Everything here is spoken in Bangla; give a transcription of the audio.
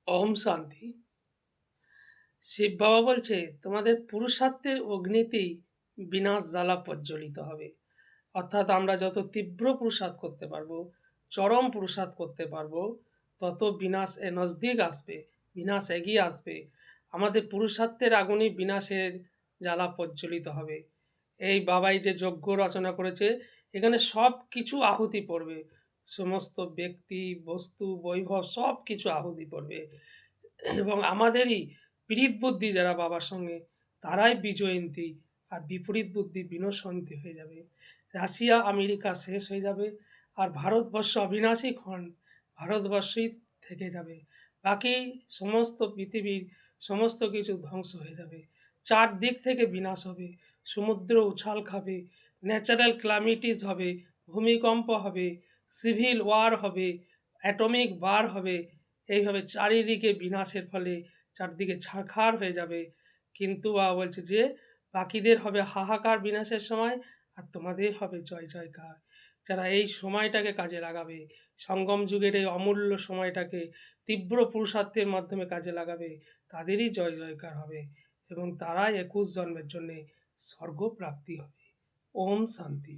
ওম শান্তি। শিব বাবা বলছে, তোমাদের পুরুষার্থের অগ্নিতেই বিনাশ জ্বালা প্রজ্বলিত হবে। অর্থাৎ আমরা যত তীব্র পুরুষার্থ করতে পারবো, চরম পুরুষার্থ করতে পারবো, তত বিনাশ নজদিক আসবে, বিনাশ এগিয়ে আসবে। আমাদের পুরুষার্থের আগুনই বিনাশের জ্বালা প্রজ্বলিত হবে। এই বাবাই যে যজ্ঞ রচনা করেছে, এখানে সব কিছু আহুতি পড়বে। সমস্ত ব্যক্তি, বস্তু, বৈভব সব কিছু আহুতি পড়বে। এবং আমাদেরই পীড়িত বুদ্ধি যারা বাবার সঙ্গে, তারাই বিজয়ন্তী, আর বিপরীত বুদ্ধি বিনশন্তী হয়ে যাবে। রাশিয়া আমেরিকা শেষ হয়ে যাবে, আর ভারতবর্ষ অবিনাশী খণ্ড, ভারতবর্ষই থেকে যাবে। বাকি সমস্ত পৃথিবীর সমস্ত কিছু ধ্বংস হয়ে যাবে। চারদিক থেকে বিনাশ হবে, সমুদ্র উছাল খাবে, ন্যাচারাল ক্লামিটিস হবে, ভূমিকম্প হবে, সিভিল ওয়ার হবে, অ্যাটমিক বার হবে। এইভাবে চারিদিকে বিনাশের ফলে চারদিকে ছারখার হয়ে যাবে। কিন্তু বাবা বলছে যে বাকিদের হবে হাহাকার বিনাশের সময়, আর তোমাদের হবে জয় জয়কার। যারা এই সময়টাকে কাজে লাগাবে, সঙ্গম যুগের এই অমূল্য সময়টাকে তীব্র পুরুষার্থের মাধ্যমে কাজে লাগাবে, তাদেরই জয় জয়কার হবে, এবং তারাই 21 জন্মের জন্যে স্বর্গপ্রাপ্তি হবে। ওম শান্তি।